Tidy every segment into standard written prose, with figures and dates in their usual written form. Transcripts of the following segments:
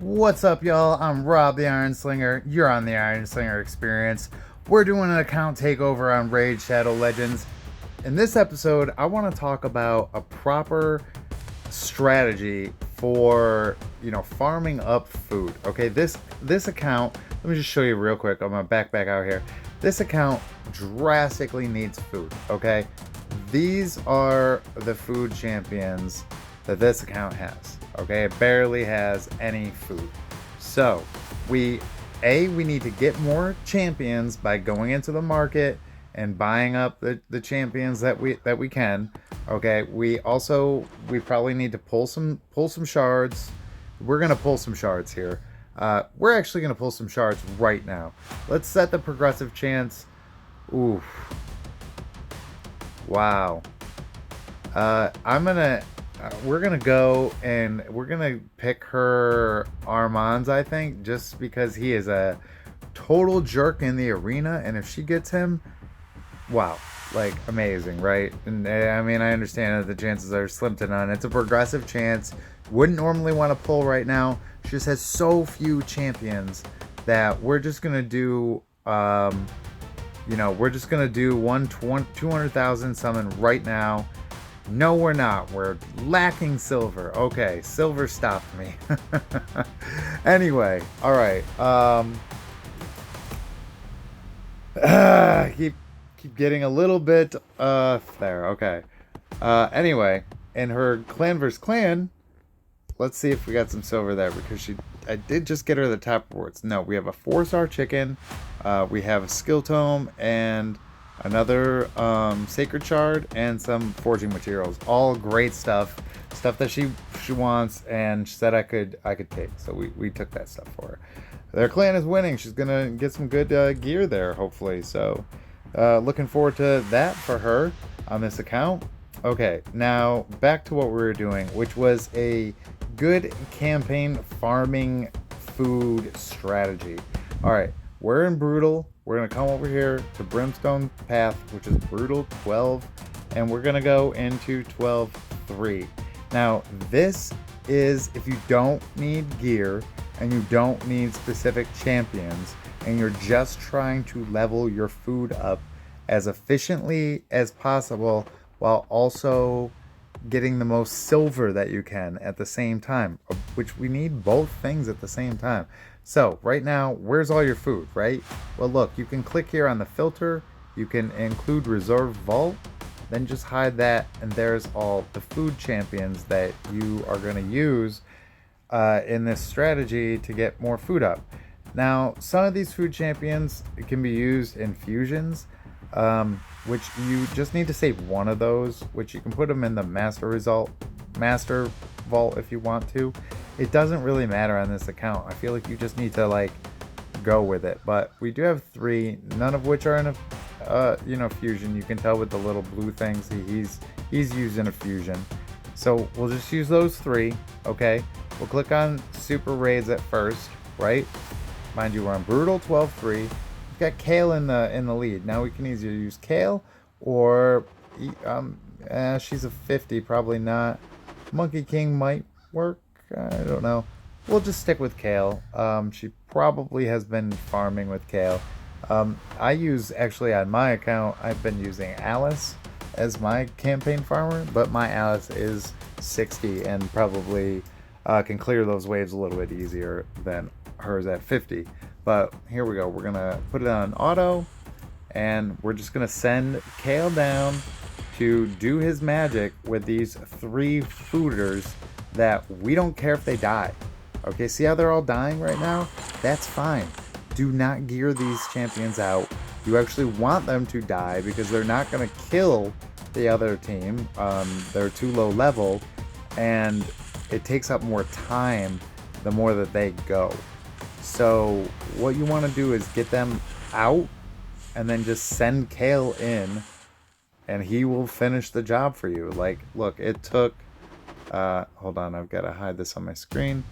What's up, y'all? I'm Rob the Iron Slinger. You're on the Iron Slinger Experience. We're doing an account takeover on Raid Shadow Legends. In this episode, I want to talk about a proper strategy for farming up food. Okay, this account. Let me just show you real quick. I'm gonna back out here. This account drastically needs food. Okay, these are the food champions that this account has. Okay, it barely has any food. So we need to get more champions by going into the market and buying up the champions that we can. Okay, we probably need to pull some shards. We're gonna pull some shards here. We're actually gonna pull some shards right now. Let's set the progressive chance. Oof. Wow. We're gonna go and we're gonna pick her Armands, I think, just because he is a total jerk in the arena, and if she gets him, wow, like amazing, right? And I mean, I understand that the chances are slim to none. It's a progressive chance. Wouldn't normally want to pull right now. She just has so few champions that we're just gonna do. We're just gonna do 200,000 summon right now. No, we're not. We're lacking silver. Okay, silver stopped me. Anyway, all right. Keep getting a little bit there. Okay. Anyway, in her clan versus clan, let's see if we got some silver there because I did just get her the top rewards. No, we have a 4-star chicken. We have a skill tome and another sacred shard and some forging materials. All great stuff that she wants, and she said I could take. So we took that stuff for her. Their clan is winning. She's gonna get some good gear there, hopefully. So looking forward to that for her on this account. Okay, now back to what we were doing, which was a good campaign farming food strategy. All right, we're in Brutal. We're going to come over here to Brimstone Path, which is Brutal 12, and we're going to go into 12-3. Now, this is if you don't need gear and you don't need specific champions, and you're just trying to level your food up as efficiently as possible while also getting the most silver that you can at the same time, which we need both things at the same time. So right now, where's all your food, right? Well, look, you can click here on the filter. You can include reserve vault, then just hide that, and there's all the food champions that you are going to use in this strategy to get more food up. Now, some of these food champions can be used in fusions, which you just need to save one of those, which you can put them in the master vault if you want to. It doesn't really matter on this account. I feel like you just need to go with it. But we do have 3, none of which are in a fusion. You can tell with the little blue things he's using a fusion. So we'll just use those 3. Okay, we'll click on super raids at first, right? Mind you, we're on Brutal 12-3. We've got Kale in the lead. Now we can either use Kale or she's a 50, probably not. Monkey King might work. I don't know. We'll just stick with Kale. She probably has been farming with Kale. I use, actually on my account, I've been using Alice as my campaign farmer, but my Alice is 60 and probably can clear those waves a little bit easier than hers at 50. But here we go. We're going to put it on auto, and we're just going to send Kale down to do his magic with these 3 fooders that we don't care if they die. Okay, see how they're all dying right now? That's fine. Do not gear these champions out. You actually want them to die because they're not going to kill the other team. They're too low level, and it takes up more time the more that they go. So what you want to do is get them out and then just send Kale in, and he will finish the job for you. Like, look, it took hold on, I've got to hide this on my screen.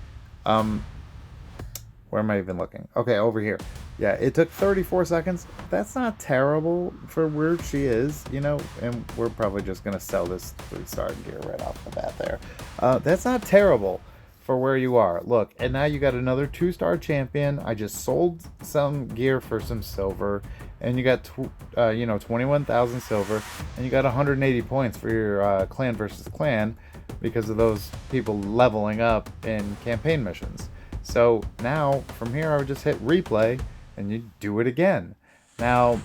Where am I even looking? Okay, over here. Yeah, it took 34 seconds. That's not terrible for where she is, and we're probably just going to sell this 3-star gear right off the bat there. That's not terrible for where you are. Look, and now you got another 2-star champion. I just sold some gear for some silver, and you got 21,000 silver, and you got 180 points for your clan versus clan because of those people leveling up in campaign missions. So now from here I would just hit replay and you do it again. Now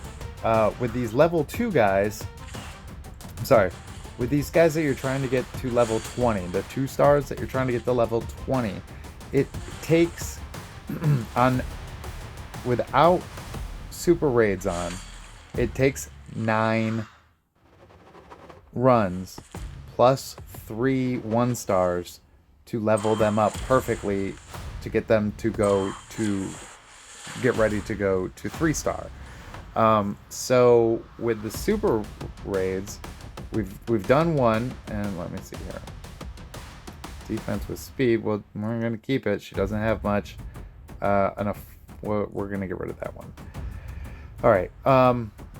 with these level 2 guys, with these guys that you're trying to get to level 20, the 2 stars that you're trying to get to level 20, it takes without super raids on, it takes 9 runs plus 3 1-stars to level them up perfectly to get them to get ready to go to 3-star. So with the super raids, we've done one, and let me see here. Defense with speed. Well, we're gonna keep it. She doesn't have much. Enough. We're gonna get rid of that one. All right.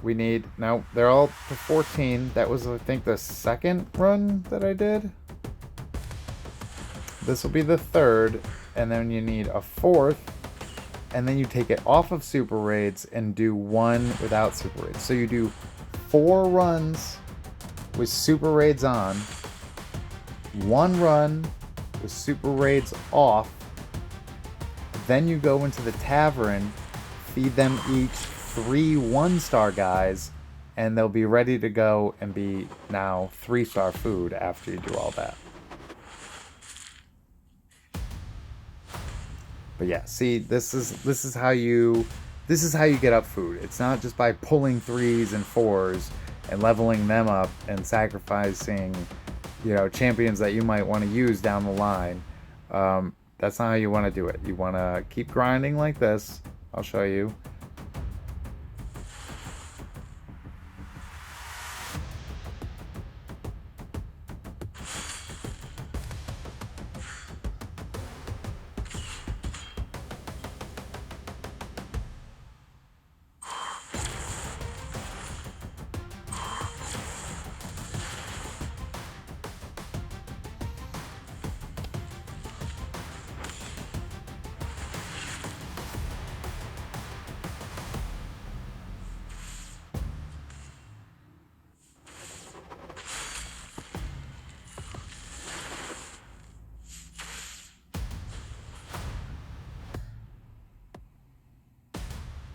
We need now. They're all to 14. That was, I think, the second run that I did. This will be the third, and then you need a fourth, and then you take it off of super raids and do one without super raids. So you do 4 runs with super raids on, 1 run with super raids off, then you go into the tavern, feed them each 3 1-star guys, and they'll be ready to go and be now 3-star food after you do all that. But yeah, see, this is how you get up food. It's not just by pulling 3s and 4s and leveling them up and sacrificing, champions that you might want to use down the line. That's not how you want to do it. You want to keep grinding like this. I'll show you.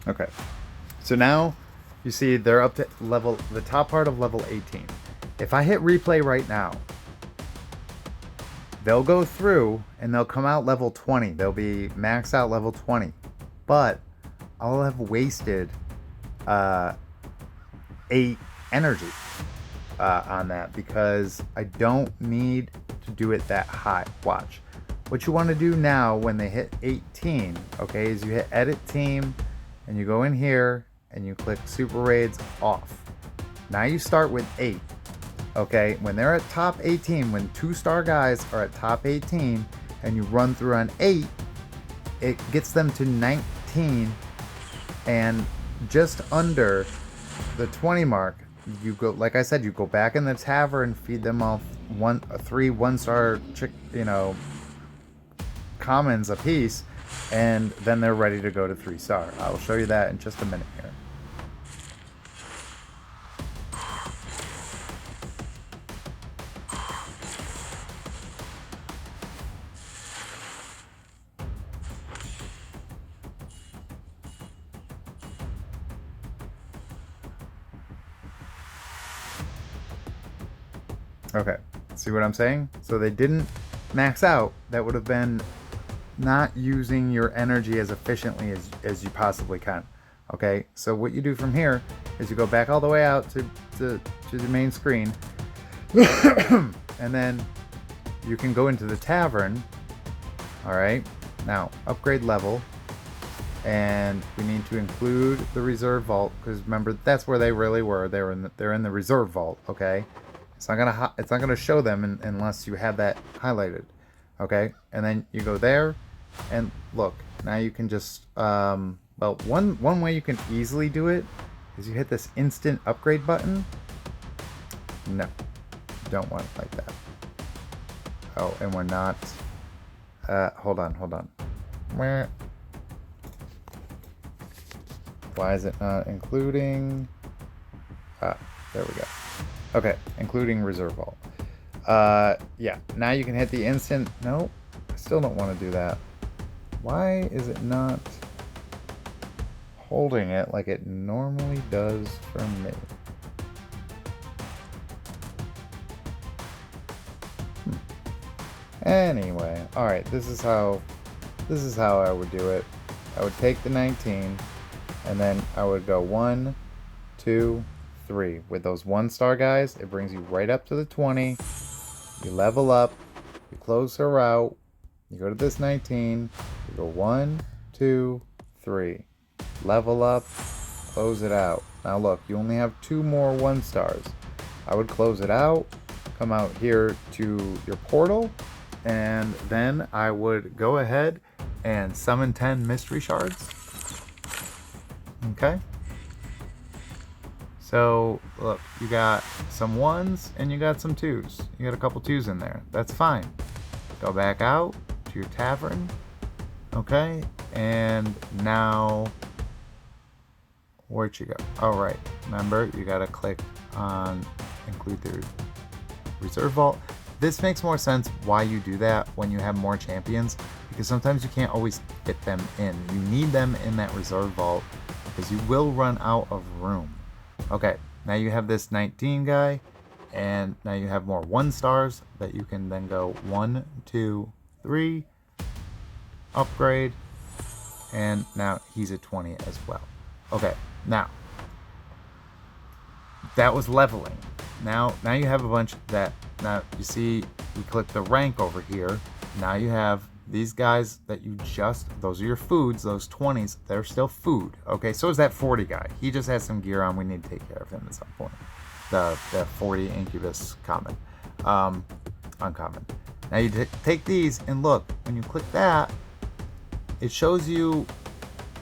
Okay, so now you see they're up to the top part of level 18. If I hit replay right now, they'll go through and they'll come out level 20. They'll be maxed out level 20, but I'll have wasted 8 energy on that because I don't need to do it that high. Watch. What you want to do now when they hit 18, okay, is you hit edit team, and you go in here and you click super raids off. Now you start with 8. Okay, when they're at top 18, when 2-star guys are at top 18 and you run through on 8, it gets them to 19, and just under the 20 mark, you go, like I said, you go back in the tavern, feed them all 3 1-star commons a piece, and then they're ready to go to 3-star. I'll show you that in just a minute here. Okay, see what I'm saying? So they didn't max out. That would have been not using your energy as efficiently as you possibly can. Okay, so what you do from here is you go back all the way out to the main screen, and then you can go into the tavern. All right, now upgrade level, and we need to include the reserve vault, because remember, that's where they really were. They're in the reserve vault. Okay, it's not gonna show them unless you have that highlighted. Okay, and then you go there, and look, now you can just well, one way you can easily do it is you hit this instant upgrade button. No, don't want it like that. Oh, and we're not Hold on, hold on. Where? Why is it not including? Ah, there we go. Okay, including reserve vault. Yeah, now you can hit the instant. No, I still don't want to do that. Why is it not holding it like it normally does for me? Anyway, all right, this is how I would do it. I would take the 19 and then I would go 1, 2, 3. With those 1-star guys, it brings you right up to the 20. You level up, you close her out, you go to this 19, you go 1, 2, 3. Level up, close it out. Now look, you only have 2 more 1-stars. I would close it out, come out here to your portal, and then I would go ahead and summon 10 mystery shards. Okay. So, look, you got some 1s and you got some 2s. You got a couple 2s in there. That's fine. Go back out to your tavern. Okay. And now, where'd you go? All right. Remember, you got to click on include the reserve vault. This makes more sense why you do that when you have more champions, because sometimes you can't always fit them in. You need them in that reserve vault because you will run out of room. Okay, now you have this 19 guy, and now you have more 1-stars that you can then go 1, 2, 3, upgrade, and now he's at 20 as well. Okay, now that was leveling. Now you have a bunch that, now you see you click the rank over here. Now you have these guys that you just, those are your foods, those 20s, they're still food. Okay, so is that 40 guy. He just has some gear on. We need to take care of him at some point. The 40 incubus common, uncommon. Now you take these and look, when you click that, it shows you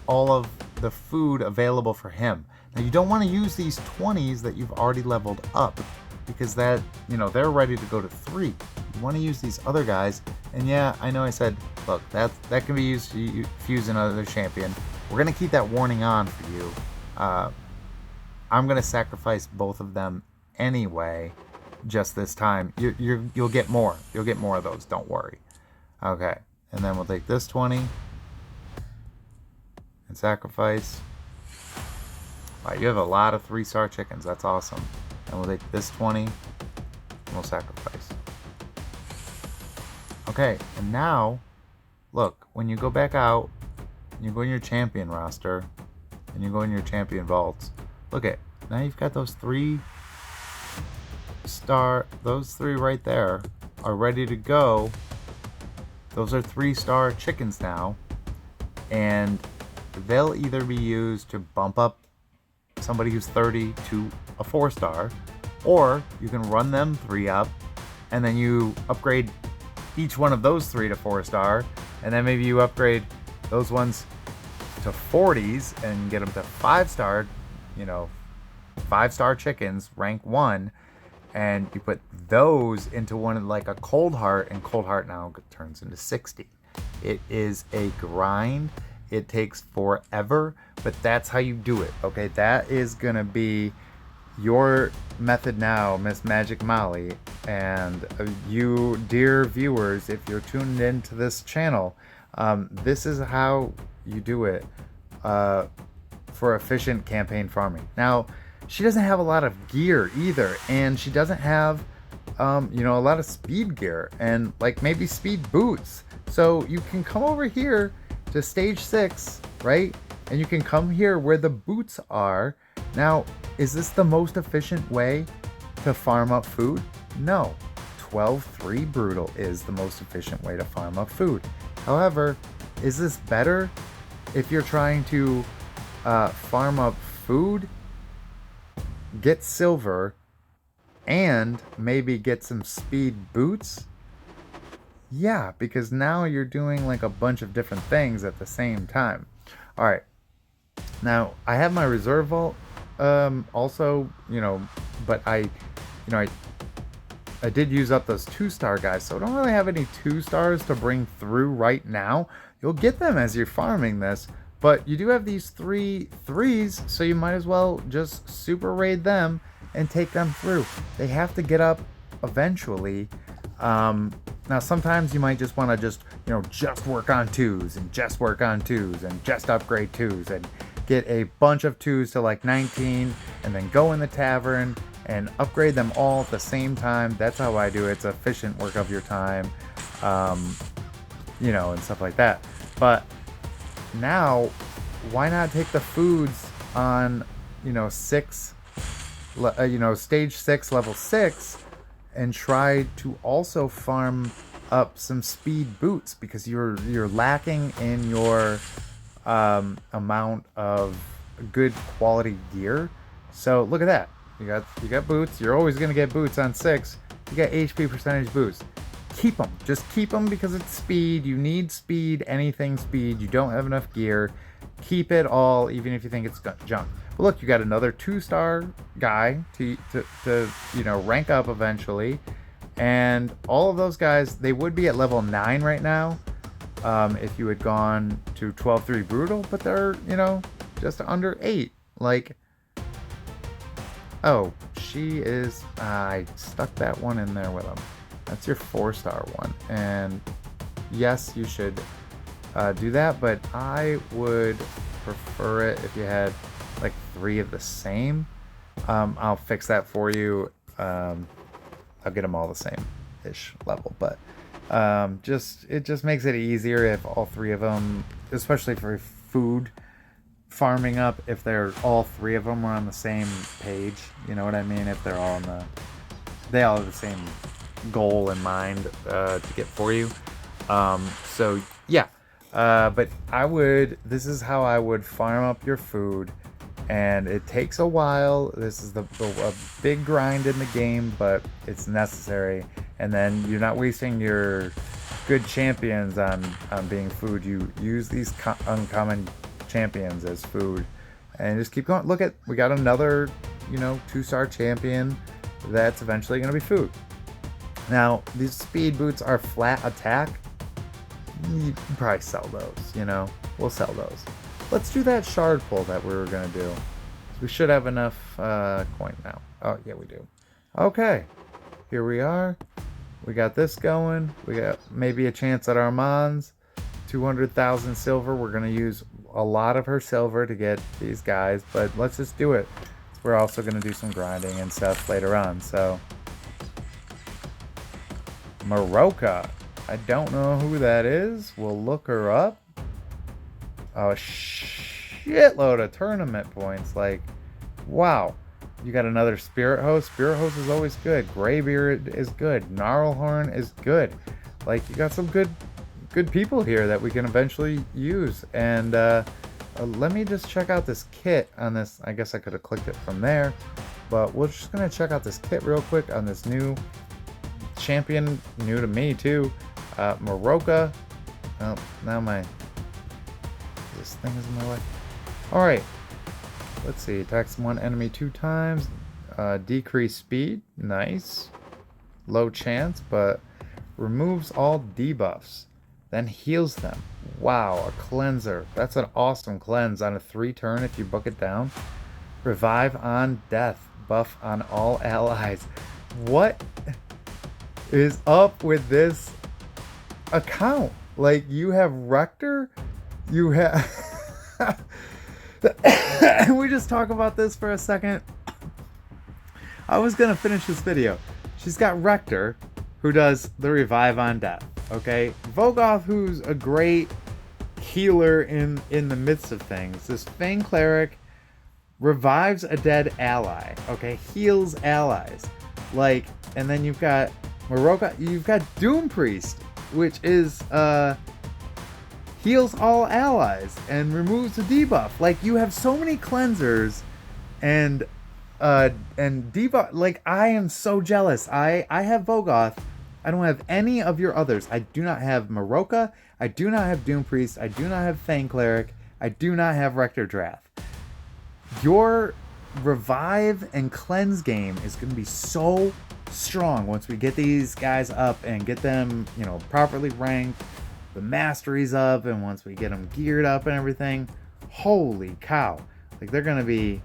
all of the food available for him. Now you don't want to use these 20s that you've already leveled up, because that, they're ready to go to 3. You want to use these other guys. And yeah, I know I said, look, that can be used to fuse another champion. We're going to keep that warning on for you. I'm going to sacrifice both of them anyway, just this time. You'll get more. You'll get more of those, don't worry. Okay, and then we'll take this 20 and sacrifice. All right, you have a lot of 3-star chickens. That's awesome. And we'll take this 20 and we'll sacrifice. Okay, and now, look, when you go back out, you go in your champion roster, and you go in your champion vaults, look at, now you've got those 3-star, those 3 right there are ready to go. Those are 3-star chickens now, and they'll either be used to bump up somebody who's 30 to a 4-star, or you can run them 3 up, and then you upgrade each one of those 3 to 4-star, and then maybe you upgrade those ones to 40s and get them to 5-star, 5-star chickens, rank 1, and you put those into one like a cold heart, and cold heart now turns into 60. It is a grind. It takes forever, but that's how you do it. Okay, that is gonna be your method now, Miss Magic Molly, and you, dear viewers, if you're tuned into this channel, this is how you do it for efficient campaign farming. Now, she doesn't have a lot of gear either, and she doesn't have a lot of speed gear and like maybe speed boots. So you can come over here to stage 6, right? And you can come here where the boots are. Now, is this the most efficient way to farm up food? No. 12-3 Brutal is the most efficient way to farm up food. However, is this better if you're trying to farm up food, get silver, and maybe get some speed boots? Yeah, because now you're doing like a bunch of different things at the same time. All right. Now, I have my reserve vault also, but I I did use up those 2-star guys, so I don't really have any 2-stars to bring through right now. You'll get them as you're farming this, but you do have these 3 3s, so you might as well just super raid them and take them through. They have to get up eventually. Now sometimes you might just want to just work on 2s and just work on 2s and just upgrade 2s and get a bunch of 2s to like 19 and then go in the tavern and upgrade them all at the same time. That's how I do it. It's efficient work of your time, and stuff like that. But now, why not take the foods on, stage 6, level 6, and try to also farm up some speed boots, because you're lacking in your amount of good quality gear. So look at that. You got boots. You're always gonna get boots on 6. You got HP percentage boost. Keep them. Just keep them because it's speed. You need speed. Anything speed. You don't have enough gear. Keep it all, even if you think it's junk. But look, you got another 2-star guy to rank up eventually, and all of those guys, they would be at level 9 right now if you had gone to 12-3 brutal, but they're just under 8. Like, oh, she is. I stuck that one in there with him. That's your 4-star one, and yes, you should do that, but I would prefer it if you had like 3 of the same. I'll fix that for you. I'll get them all the same ish level, but it just makes it easier if all 3 of them, especially for food farming up, if they're all 3 of them are on the same page. You know what I mean? If they're all they all have the same goal in mind to get for you. So yeah. But this is how I would farm up your food, and it takes a while. This is a big grind in the game, but it's necessary. And then you're not wasting your good champions on being food. You use these uncommon champions as food, and just keep going. Look, we got another 2-star champion that's eventually going to be food. Now, these speed boots are flat attack. You can probably sell those, we'll sell those. Let's do that shard pull that we were going to do. We should have enough coin now. Oh, yeah, we do. Okay, here we are. We got this going. We got maybe a chance at Armand's. 200,000 silver. We're going to use a lot of her silver to get these guys, but let's just do it. We're also going to do some grinding and stuff later on, so. Maroka. I don't know who that is. We'll look her up. Oh, shitload of tournament points. Like, wow. You got another Spirit Host. Spirit Host is always good. Greybeard is good. Gnarlhorn is good. Like, you got some good people here that we can eventually use. And let me just check out this kit on this. I guess I could have clicked it from there. But we're just going to check out this kit real quick on this new champion. New to me, too. Maroka. Oh, now this thing is in my way. Alright. Let's see. Attacks one enemy 2 times. Decrease speed. Nice. Low chance, but removes all debuffs. Then heals them. Wow, a cleanser. That's an awesome cleanse on a 3 turn if you book it down. Revive on death. Buff on all allies. What is up with this account? Like, you have Rector, you have can we just talk about this for a second? I was gonna finish this video. She's got Rector, who does the revive on death. Okay, Vogoth, who's a great healer in the midst of things. This Fang Cleric revives a dead ally. Okay, heals allies. Like, and then you've got Maroka, you've got Doom Priest, which is heals all allies and removes the debuff. Like, you have so many cleansers and debuff. Like, I am so jealous. I have Vogoth. I don't have any of your others. I do not have Maroka. I do not have Doom Priest. I do not have Fang Cleric. I do not have Rector Drath. Your revive and cleanse game is going to be so strong, once we get these guys up and get them, you know, properly ranked, the masteries up, and once we get them geared up and everything, holy cow. Like, they're going to be,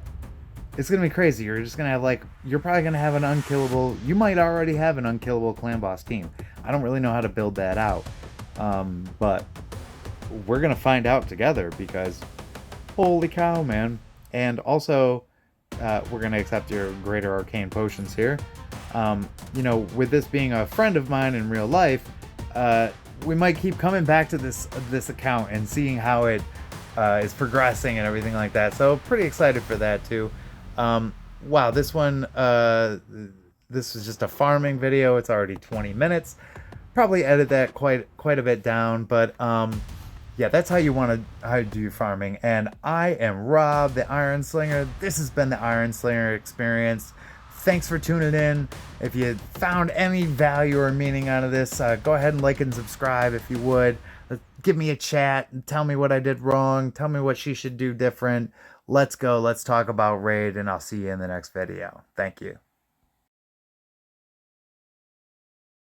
it's going to be crazy. You're just going to have, like, you're probably going to have an unkillable, you might already have an unkillable clan boss team. I don't really know how to build that out. But we're going to find out together, because holy cow, man. And also, we're going to accept your greater arcane potions here. You know, with this being a friend of mine in real life, we might keep coming back to this account and seeing how it is progressing and everything like that. So pretty excited for that too. Wow, this one, this was just a farming video. It's already 20 minutes. Probably edit that quite a bit down, but yeah, that's how you want to do farming. And I am Rob, the Iron Slinger. This has been the Iron Slinger experience. Thanks for tuning in. If you found any value or meaning out of this, go ahead and like and subscribe if you would. Give me a chat and tell me what I did wrong. Tell me what she should do different. Let's go. Let's talk about Raid, and I'll see you in the next video. Thank you.